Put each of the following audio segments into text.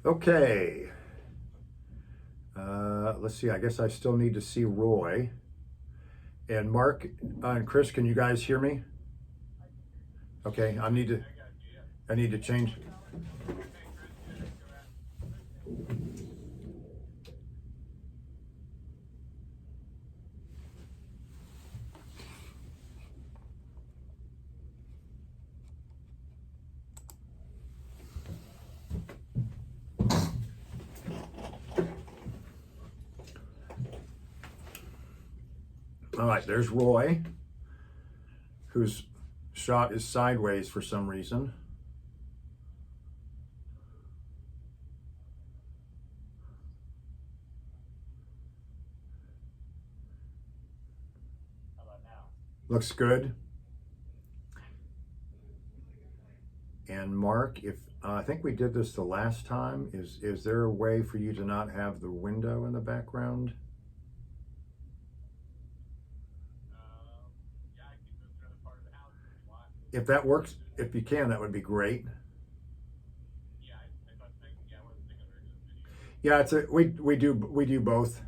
Okay. Let's see. I guess I still need to see Roy. And Mark and Chris, can you guys hear me? Okay. I need to change. All right, there's Roy, whose shot is sideways for some reason. How about now? Looks good. And Mark, if I think we did this the last time, is there a way for you to not have the window in the background? Yeah, I can move to another part of the house if you want. If that works, if you can, that would be great. Yeah, I thought I wasn't thinking we were doing video. Yeah, we do both.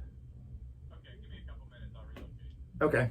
Okay, give me a couple minutes, I'll relocate. Okay.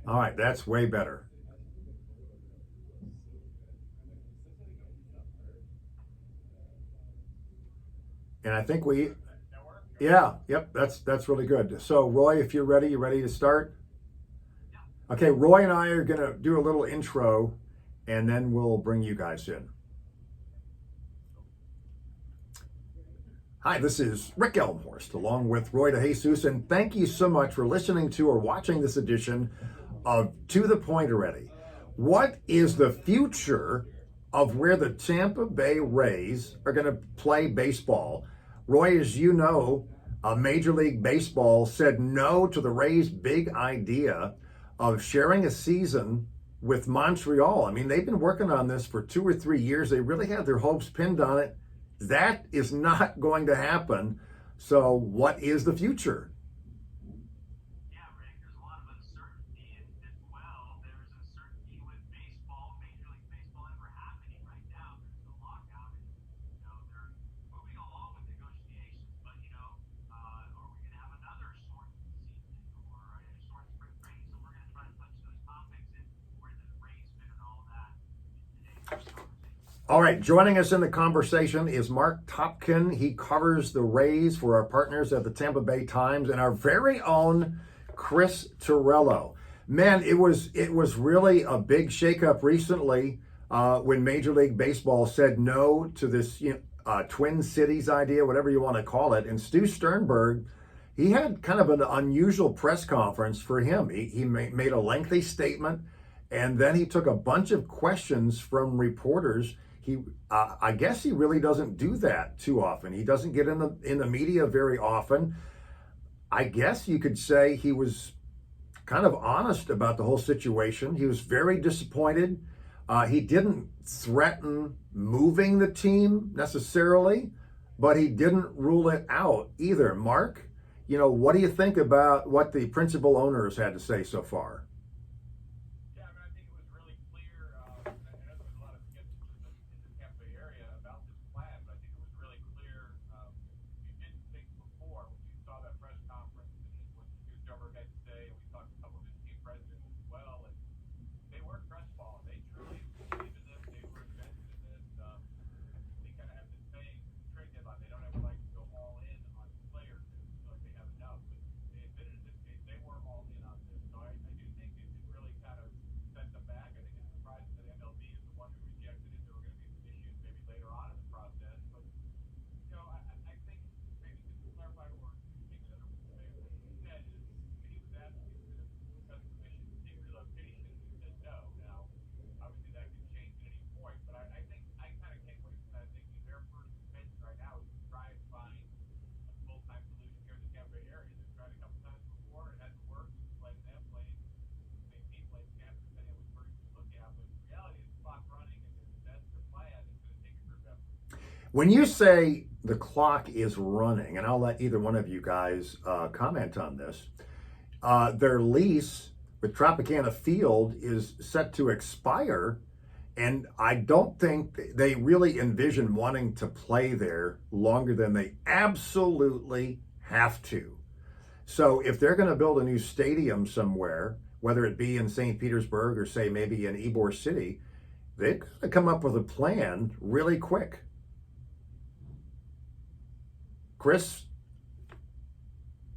All right, that's way better. And I think we, That work? yeah, yep, that's really good. So Roy, if you're ready, you ready to start? Okay, Roy and I are gonna do a little intro, and then we'll bring you guys in. Hi, this is Rick Elmhorst along with Roy DeJesus, and thank you so much for listening to or watching this edition of To the Point Already. What is the future of where the Tampa Bay Rays are going to play baseball? Roy, as you know, Major League Baseball said no to the Rays' big idea of sharing a season with Montreal. I mean, they've been working on this for 2 or 3 years. They really had their hopes pinned on it. That is not going to happen. So what is the future? Yeah, Rick, there's a lot of uncertainty as well. There's uncertainty with baseball, Major League Baseball ever happening right now. There's the lockout, and they're moving along with negotiations. But are we going to have another short season or a short spring training? So we're going to try to touch those topics and where the Rays fit and all that in today's conversation. All right, joining us in the conversation is Mark Topkin. He covers the Rays for our partners at the Tampa Bay Times, and our very own Chris Torello. Man, it was really a big shakeup recently when Major League Baseball said no to this Twin Cities idea, whatever you want to call it. And Stu Sternberg He had kind of an unusual press conference for him. He made a lengthy statement, and then he took a bunch of questions from reporters. I guess he really doesn't do that too often. He doesn't get in the media very often. I guess you could say he was kind of honest about the whole situation. He was very disappointed. He didn't threaten moving the team necessarily, but he didn't rule it out either. Mark, what do you think about what the principal owners had to say so far? Yeah, I mean, I think it was really clear. I know there was a lot of skepticism in the Tampa Bay area about this plan, but I think it was really clear. You didn't think before when you saw that press conference and what Stu Strober had to say, and we talked to a couple of his team presidents as well, and they weren't crestfallen. They truly believe in this. They were invested in this. They kind of have this saying, trade deadline. They don't ever like to go all in on players because they feel like they have enough. But they admitted in this case they were all in on this. So I do think it really kind of set them back. I think it's surprising that MLB is the one who rejected it. There were going to be some issues maybe later on in the process. But, I think maybe just to clarify or take another what he said is when he was asked if he was going to discuss permission to take relocation, he said no. Now, obviously that could change at any point, but I think I kind of came away from that thinking their first intention right now is to try and find a full-time solution here in the Tampa Bay area. They've tried a couple times before, it hasn't worked. Playing them, playing St. Pete, playing Tampa, depending on which version you look at. But the reality is the clock running, and if that's the plan, it's going to take a group effort. When you say the clock is running, and I'll let either one of you guys comment on this, their lease with Tropicana Field is set to expire, and I don't think they really envision wanting to play there longer than they absolutely have to. So if they're going to build a new stadium somewhere, whether it be in St. Petersburg or say maybe in Ybor City, they've got to come up with a plan really quick. Chris?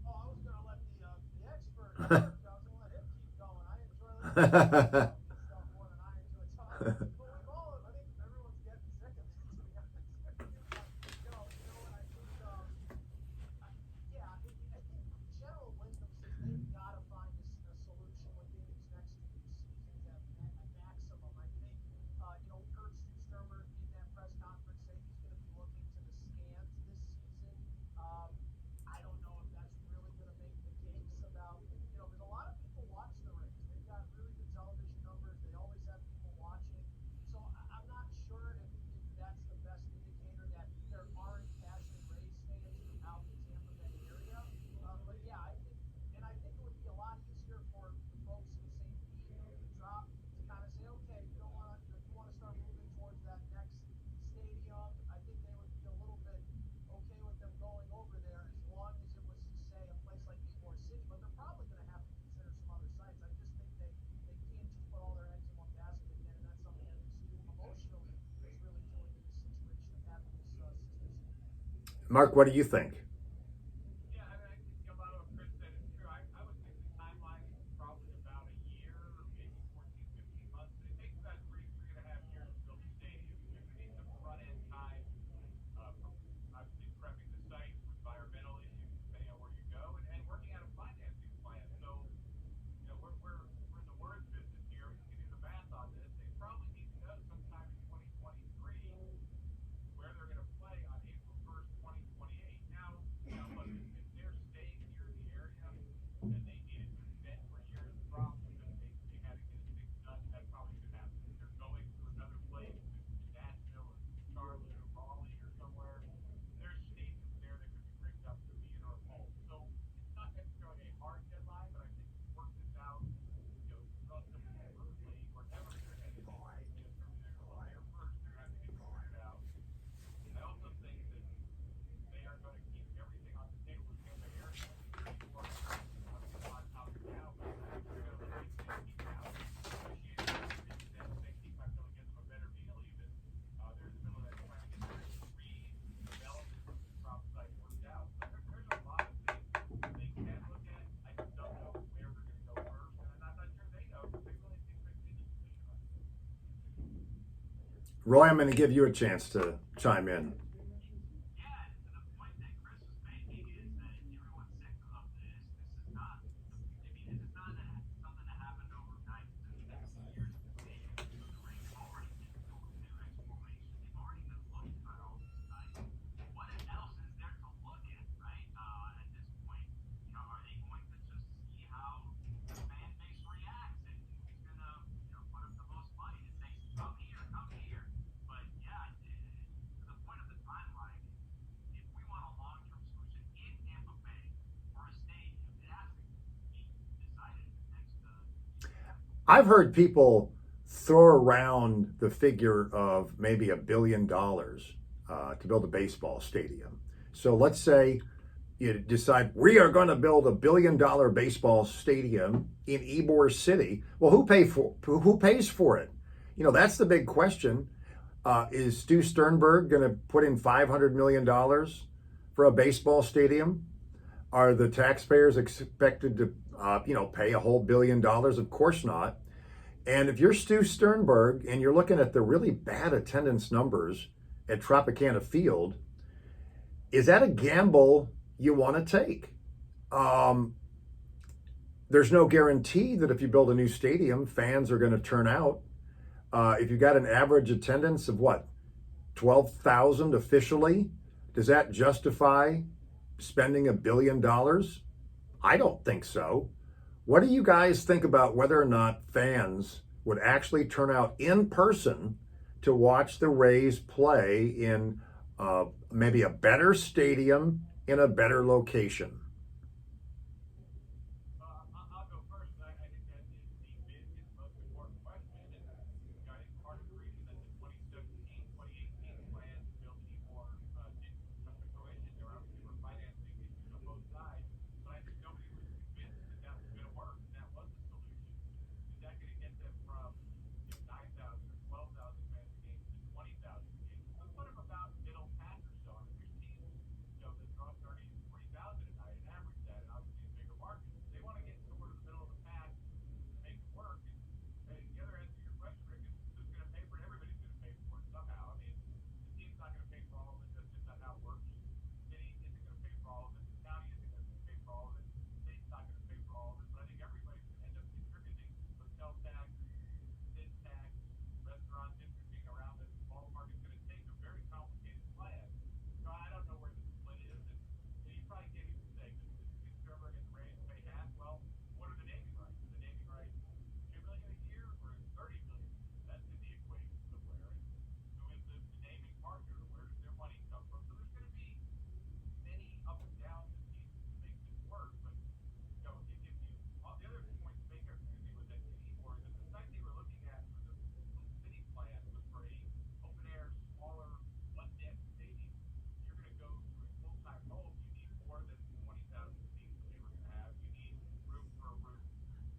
Oh, I was going to let the expert, I was going to let him keep going. I enjoy listening to stuff more than I enjoy talking. But we've all, I think everyone's getting sick of it, to be honest with you. And I think, I think general wisdom says they've got to find a solution within these next few seasons at maximum. I think, we heard Stu Sturmer in that press conference say he's going to be looking to the scans this season. I don't know if that's really going to make the case about, because a lot of people watch the Rays. They've got really good television numbers. They always have people watching. So I'm not sure if that's the best indicator that there aren't passionate Rays fans throughout the Tampa Bay area. But yeah, I think it would be a lot easier for the folks in St. Pete to drop to kind of say, okay, if you want to start moving towards that next stadium, I think they would be a little bit okay with them going over there as long as it was to say a place like Ybor City. But they're probably going to have to consider some other sites. I just think they can't just put all their eggs in one basket again, and that's something I think Stu emotionally is really dealing with the situation of having this season. Mark, what do you think? Yeah, I mean, I think a lot of what Chris said is true. I would think the timeline is probably about a year, or maybe 14, 15 months. But it takes about three and a half years to build a stadium. You're going to need some front-end time from obviously prepping the site for environmental issues, depending on where you go, and working out a financing plan. So, we're in the words business here. We can do the math on this. They probably need to know sometime in 2023 where they're going to play on April 1st, 2028. Now, look, if they're staying here in the area and they needed to extend for a year, the problem because they had to get things done, that probably could happen. If they're going to another place, in Nashville or Charlotte or Raleigh or somewhere, there's stadiums there that could be rigged up to be in our home. So it's not necessarily a hard deadline, but I think we work this out, relatively smoothly wherever they're headed. Certainly they're going there first. They're going to have to get figured out. I also think that they are going to keep everything on the table with Tampa area. Before, on top of now, but they're going to let St. Pete now negotiate and St. Pete might be able to get them a better deal even. They're in the middle of that trying to get their redevelopment of the drop site worked out. So there's a lot of things they can look at. I just don't know where they're going to go first, and I'm not sure they know because they really think they're in this position right now. Roy, I'm going to give you a chance to chime in. Yeah, to the point that Chris was making is that everyone's sick of I've heard people throw around the figure of maybe $1 billion to build a baseball stadium. So let's say you decide we are going to build $1 billion baseball stadium in Ybor City. Well, who pays for it? You know, that's the big question. Is Stu Sternberg going to put in $500 million for a baseball stadium? Are the taxpayers expected to, pay a whole $1 billion? Of course not. And if you're Stu Sternberg and you're looking at the really bad attendance numbers at Tropicana Field, is that a gamble you want to take? There's no guarantee that if you build a new stadium, fans are going to turn out. If you got an average attendance of 12,000 officially, does that justify spending $1 billion? I don't think so. What do you guys think about whether or not fans would actually turn out in person to watch the Rays play in maybe a better stadium in a better location? I'll go first. I think that is the most important question. And I think part of the reason that the 2017-2018 plan to build Ybor didn't come to fruition, there obviously were financing issues on both sides. But I think nobody was convinced that that was going to work, and that was the solution. Is that going to get them from 9,000 or 12,000 fans a game to 20,000 games? Let's put them about middle pack or so. I mean, there's teams that draw 30,000 to 40,000 a night and average that, and obviously in bigger markets. They want to get somewhere to the middle of the pack to make it work. And the other answer to your question, Rick, is who's going to pay for it? Everybody's going to pay for it somehow. I mean, the team's not going to pay for all of it. That's just not how it works. The city isn't going to pay for all of it. The county isn't going to pay for all of it. The state's not going to pay for all of it. But I think everybody's going to end up contributing. Hotel tax, sin tax, restaurant districting around this ballpark is going to take a very complicated plan. So I don't know where the split is. And you probably can't even say, does Stu Sternberg and the Rays pay half? Well, what are the naming rights? Are the naming rights $2 million a year or $30 million? That's in the equation somewhere. And who is the naming partner? Where does their money come from? So there's going to be many ups and downs and pieces to make this work. But if you, the other point to make, excuse me, was that Ybor, that the site they were looking at for the city plan was for a open air, smaller, one deck stadium. You're going to go to a full-time role. You need more than 20,000 seats that they were going to have. You need room for a roof.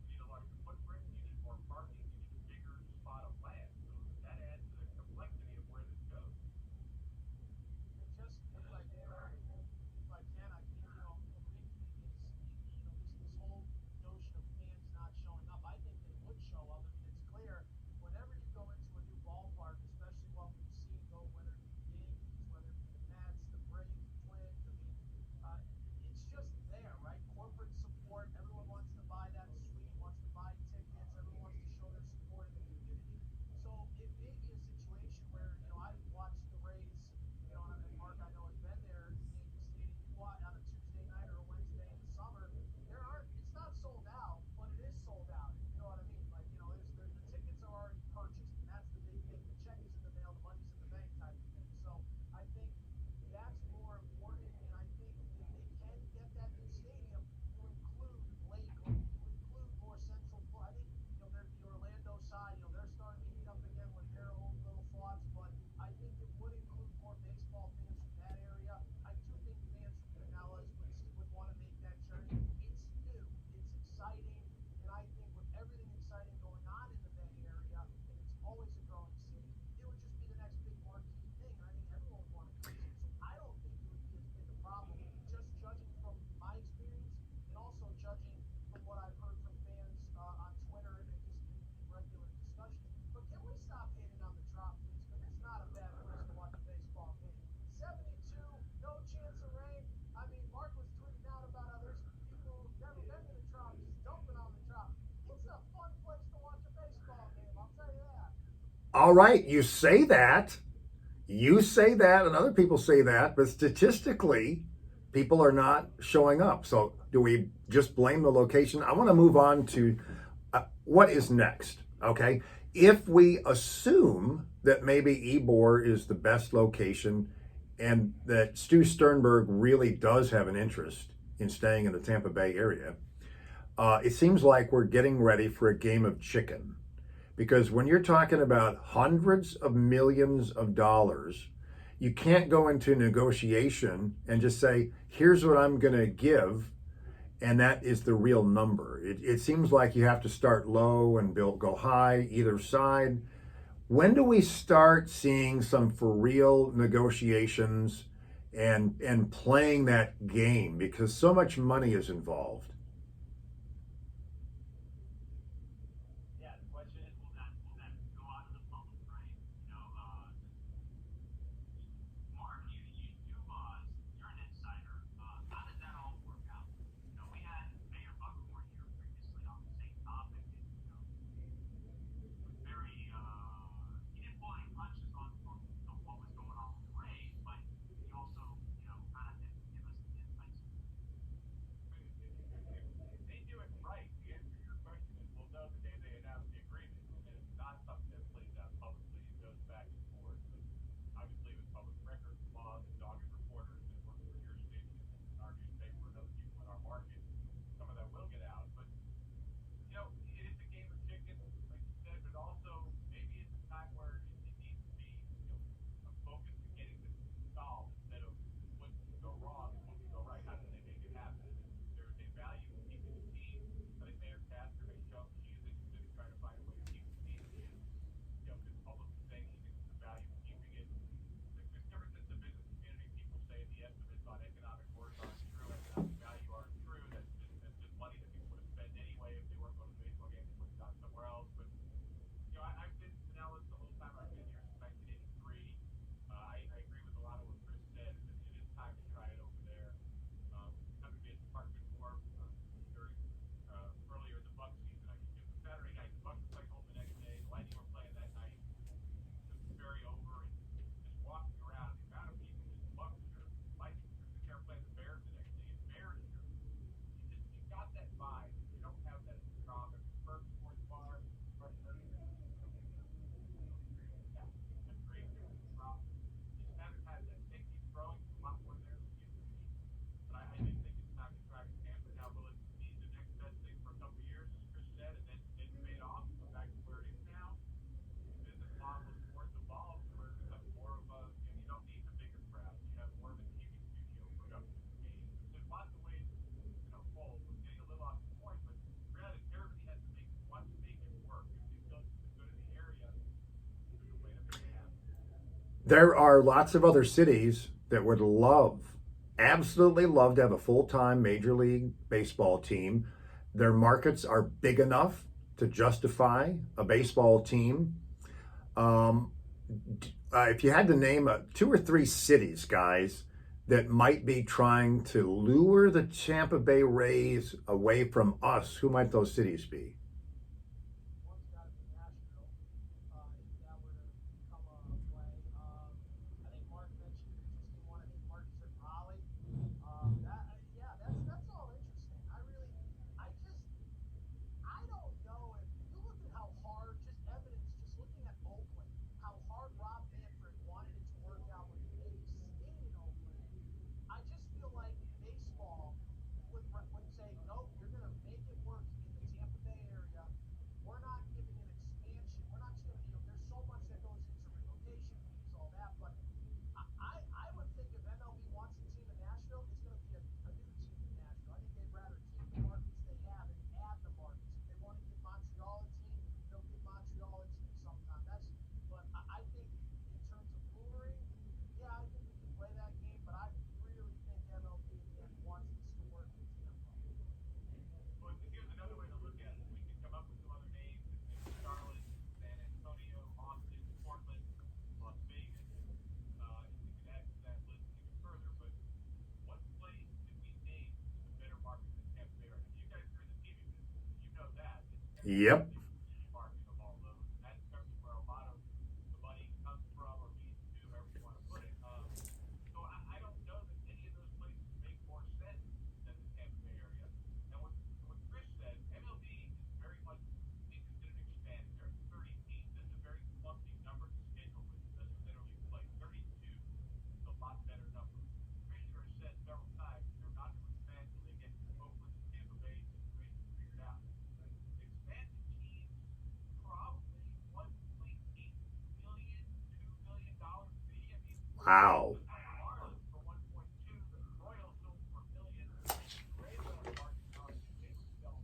You need a larger footprint. You need more parking. You need a bigger spot of land. So that adds to the complexity of where this goes. Just if I can, I think, the big thing is, this whole notion of fans not showing up. I think they would show up. I mean, it's clear whenever you go into a new ballpark, especially what we've seen go, whether it be the Yankees, whether it be the Mets, the Braves, the Twins. I mean, it's just there, right? Corporate support. Everyone wants to buy that suite, wants to buy tickets. Everyone wants to show their support in the community. So it may be a situation where, I've watched the Rays, and Mark, I know, has been there in Yankee Stadium. You watch on a Tuesday night or a Wednesday in the summer. It's not sold out, but it is sold out. You know what I mean? Like, the tickets are already purchased, and that's the big thing. The check is in the mail, the money's in the bank type of thing. So I think that's more important, and I think if they can get that new stadium to include Lakeland, to include more central. I think, the Orlando side, they're starting to heat up again with their own little thoughts, but I think it would include more baseball fans from that area. I do think fans from Pinellas would want to make that journey. It's new, it's exciting, and I think with everything exciting going on in the Bay Area, and it's always a growing city, it would just be the next big marquee thing. I think everyone would want to come see it. So I don't think it would be as big a problem, just judging from my experience, and also judging from what I've heard from fans on Twitter and just in regular discussions. But can we stop hating on the Trop, please? Because it's not a bad place to watch a baseball game. 72, no chance of rain. I mean, Mark was tweeting out about how there's people who've never been to the Trop just dumping on the Trop. It's a fun place to watch a baseball game, I'll tell you that. All right, you say that. You say that, and other people say that, but statistically, people are not showing up. So, do we just blame the location? I want to move on to what is next, okay? If we assume that maybe Ybor is the best location and that Stu Sternberg really does have an interest in staying in the Tampa Bay area, It seems like we're getting ready for a game of chicken. Because when you're talking about hundreds of millions of dollars, you can't go into negotiation and just say, here's what I'm going to give, and that is the real number. It seems like you have to start low and go high either side. When do we start seeing some for real negotiations and playing that game? Because so much money is involved. Yeah, the question is, will that go out to the public, right? Mark, you're an insider. How did that all work out? We had Mayor Buckhorn here previously on the same topic, and was very he didn't pull any punches on what was going on with the Rays, but he also kind of didn't give us the insights. If they do it right, the answer to your question is we'll know the day they announce the agreement, and it's not something that plays out publicly. It goes back and forth. But obviously, with public records laws and dogged reporters that work for your station and our newspaper and other people in our market, some of that will get out. But it is a game of chicken, like you said, but also maybe it's a time where it needs to be, a focus to getting this solved instead of what can go wrong and what can go right. How do they make it happen? And there is a value in keeping the team. I think Mayor Castor has shown she's interested in trying to find a way to keep the team. She is, been publicly saying she thinks there's a value in keeping it. There's differences in the business community. People say the estimates on economic worth aren't true, economic value aren't true. That's just money that people would have spent anyway if they weren't going to the baseball game. They would have gone somewhere else. But I've been in Pinellas the whole time I've been here since 1983. I agree with a lot of what Chris said. It is time to try it over there. Coming to Parkman Wharf during earlier in the Bucks season, it was Saturday night. The Bucks were playing home the next day. The Lightning were playing that night. It was very over, and just walking around, the amount of people, just Bucks here, Lightning here, sitting there playing the Bears the next day, and Bears here. You got that vibe. You don't have that at the Strom or First Sports Bar. Yeah, that's great. There's the Strom. You just haven't had that. They keep growing a lot more there than it used to be. But I do think it's time to try to Tampa. Now, will it be the next best thing for a couple of years, as Chris said, and then fade off and go back to where it is now? The business model of sports evolves where it becomes more of a, you don't need the bigger crowd. You have more of a TV studio production of games. There's lots of ways fold. We're getting a little off the point, but really, everybody has to wants to make it work. If they feel it's good in the area, there's a way to make it happen. There are lots of other cities that would absolutely love to have a full-time Major League Baseball team. Their markets are big enough to justify a baseball team. If you had to name two or three cities, guys, that might be trying to lure the Tampa Bay Rays away from us, who might those cities be? One's got to be Nashville, if that were to come play. I think Mark mentioned an interesting one. I think Mark said Raleigh. That's all interesting. I don't know if you look at how hard, just evidence, just looking at Oakland, how hard Rob Manfred wanted it to work out with the A's staying in Oakland. I just feel like baseball would say, nope, you're going to make it work in the Tampa Bay area. We're not giving an expansion. We're not just going to, there's so much that goes into relocation fees, all that. But I would think if MLB wants a team in Nashville, it's going to be a new team in Nashville. I think they'd rather keep the markets they have and add the markets. If they want to give Montreal a team, they'll give Montreal a team sometime. But I think in terms of luring, yeah, I think we can play that game, but I really think MLB again wants this to work in Tampa. Well, here's another way to look at it. We can come up with some other names in Charlotte, San Antonio, Austin, Portland, Las Vegas. We can add to that list even further. But what place did we name is a better market than Tampa Bay? You guys are in the TV business. You know that. Yep. Market of all those. That's certainly where a lot of the money comes from, or leads to, however you want to put it. So I don't know that any of those places make more sense than the Tampa Bay area. And what Chris said, MLB is very much interested in expanding. There's 30 teams. That's a very clumsy number to schedule with. It doesn't literally play. 32 is a lot better number. The commissioner has said several times they're not to expand until they get to Oakland and Tampa Bay situations, 3 Wow. Marlins for 1.2. The Royals sold for a million. The Rays went on the market now. I think they would sell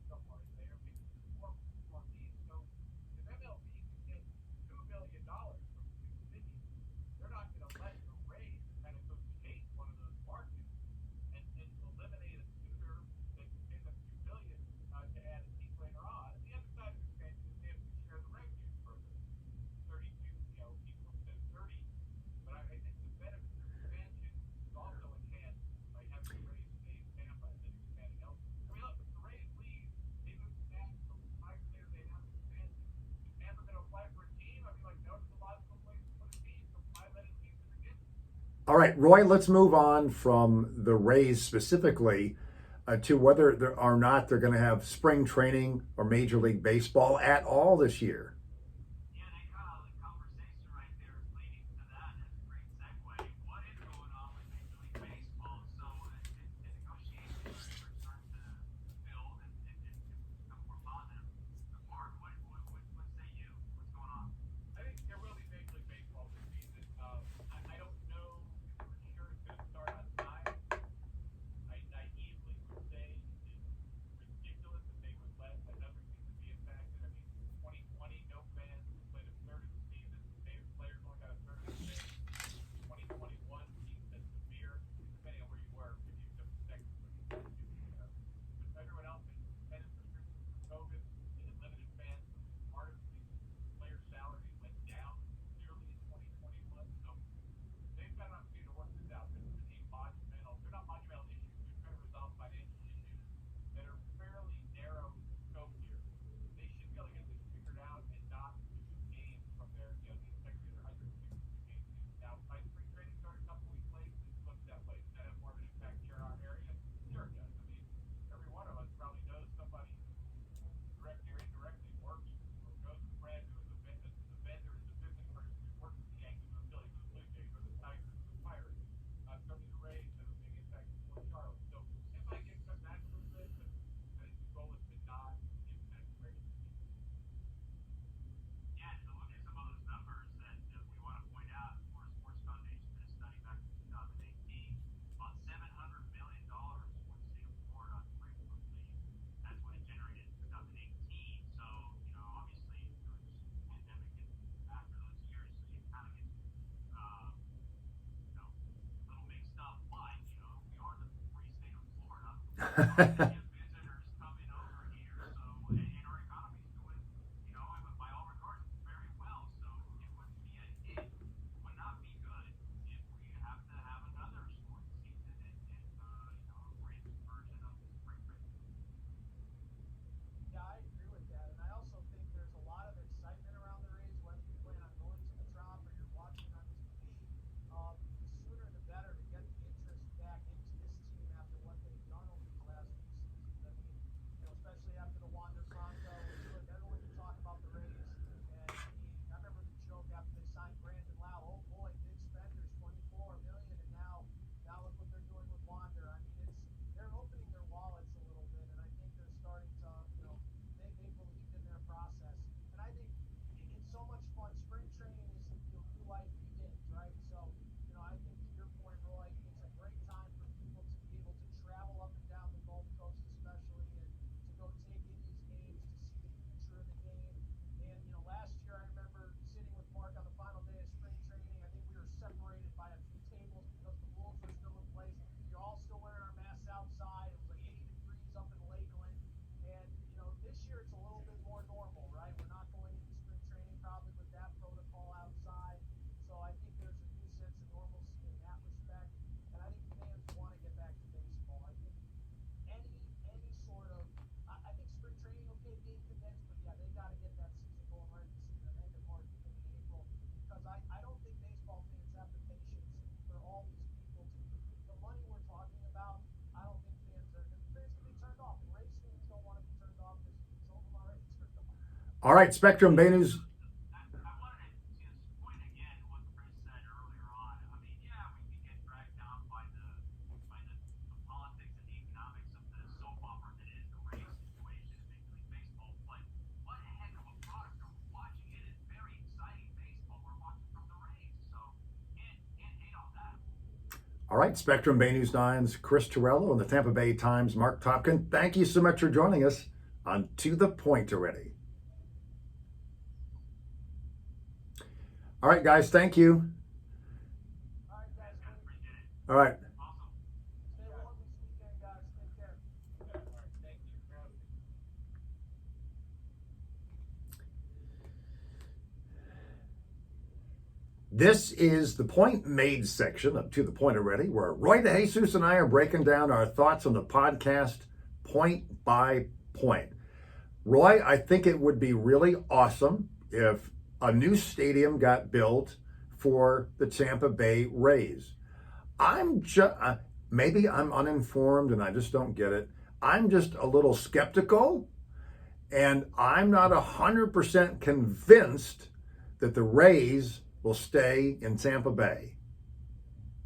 somewhere in there, maybe four teams. So if MLB can get $2 million from two cities, they're not going to let the Rays kind of go chase one of those markets and eliminate a suitor that can pay them $2 million to add a team later on. And the other side of expansion is they have to share the revenues further. 32, people instead of 30. But I think the benefits of expansion is also enhanced by having the Rays stay in Tampa and then expanding elsewhere. I mean, look, if the Rays leave, they move to Nashville, 5 years they have expansion. Is Tampa going to apply for a team? I mean, like, no, it's a logical place to put a team, so why let it leave to begin with? All right, Roy, let's move on from the Rays specifically to whether or not they're going to have spring training or Major League Baseball at all this year. Yeah, they kind of the conversation right there is leading to that. That's a great segue. What is going on with Major League Baseball? So the negotiations are starting to build and become more positive. But Mark, what say you? What's going on? I think there will be Major League Baseball this season. I don't know if for sure it's going to start on time. I easily would say it's ridiculous that they would let another season be impacted. I mean, 2020, no fans played a third of the season. Players only got a third of the game. 2021, teams had severe, depending on where you were, if you took Texas, but everyone else had attendance restrictions for COVID. They had limited fans. Part of the season, player salaries went down severely in 2021. So they've got an opportunity to work this out. This is a monumental, they're not monumental issues, they're trying to resolve financial issues that are fairly narrow scope here. They should be able to get this figured out and not lose games from their, technically their 162 game season. Now, my spring training started a couple weeks late. What's that play? Does that have more of an impact here in our area? Sure it does. I mean, every one of us probably knows somebody who directly or indirectly works or knows a friend who is a vendor, is a business person who works with the Yankees or the Phillies or the Blue Jays or the Tigers or the Pirates. Certainly the Rays have a big impact in Port Charlotte. So it might get cut back a little bit, but I think the goal is to not impact the regular season. Yeah, to look at some of those numbers that we want to point out, Florida Sports Foundation did a study back in 2018. About $700 million for the state of Florida on spring football league. That's what it generated in 2018. So, obviously there was pandemic and after those years, so you kind of get, a little mixed up. But, we are the free state of Florida. We have visitors coming over here. So, and our economy's doing, by all regards, very well. So it wouldn't be a hit. It would not be good if we have to have another sports season and a Rays version of the spring training. Yeah, I agree with that, and I also think there's a lot of excitement around the Rays, whether you plan on going to the Trop or you're watching on TV. The sooner the better to get the interest back into this team after what they've done over these last few seasons. I mean, especially after the Wander Franco, look, everyone can talk about the Rays, and I remember the joke after they signed Brandon Lau. Oh boy, big spenders, $24 million, and now look what they're doing with Wander. I mean, they're opening their wallets a little bit, and I think they're starting to, they believed in their process. And I think it's so much fun. Spring training is, new life begins, right? So, I think to your point, Roy, it's a great time for people to be able to travel up and down the Gulf Coast, especially, and to go take in these games, to see the future of the game. And, last year I remember sitting with Mark on the final day of spring training. I think we were separated by a few tables because the rules were still in place. You're all still wearing our masks outside. It was like 80 degrees up in Lakeland. And, this year it's a little bit more normal, right? We're not going into spring training probably with that protocol outside. So I think there's a new sense of normalcy in that respect. And I think fans want to get back to baseball. I think any sort of, I think spring training, okay, being condensed, but yeah, they got to get that season going right at the end of March, beginning of April, because I don't think baseball fans have the patience for all these people to, the money we're talking about. I don't think fans can be turned off. And Rays fans don't want to be turned off because some of them already turned off. All right, Spectrum Bay News. I wanted to just point again to what Chris said earlier on. I mean, yeah, we can get dragged down by the politics and the economics of the soap opera that is the Rays situation in Major League Baseball. But what a heck of a product are we watching? It is very exciting baseball we're watching from the Rays. So All right, Spectrum Bay News 9's Chris Torello and the Tampa Bay Times' Mark Topkin. Thank you so much for joining us on To the Point Already. All right, guys, thank you. All right, guys. Appreciate it. All right. Awesome. Stay warm this weekend, guys. Take care. All right, thank you. This is the Point Made section of To the Point Already, where Roy DeJesus and I are breaking down our thoughts on the podcast point by point. Roy, I think it would be really awesome if a new stadium got built for the Tampa Bay Rays. I'm just, maybe I'm uninformed and I just don't get it. I'm just a little skeptical, and I'm not 100% convinced that the Rays will stay in Tampa Bay.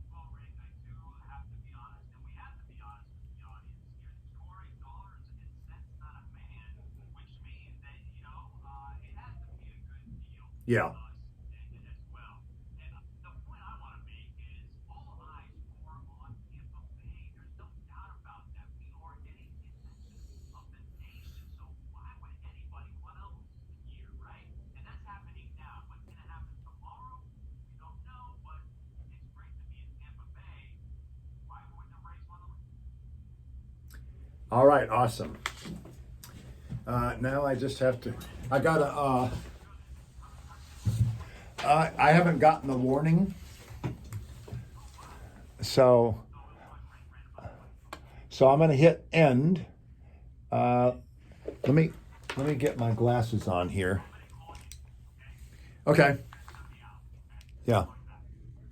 Well, Rick, I do have to be honest, and we have to be honest with the audience here. Scoring dollars and cents, not a man, which means that, it has to be a good deal Yeah. for us as well. And the point I want to make is all eyes are on Tampa Bay. There's no doubt about that. We are getting the attention of the nation. So why would anybody want to lose here, right? And that's happening now. What's going to happen tomorrow? We don't know, but it's great to be in Tampa Bay. Why would the Rays want to lose? All right, awesome. Now I just have to, I haven't gotten the warning. So I'm going to hit end. Let me get my glasses on here. Okay. Yeah.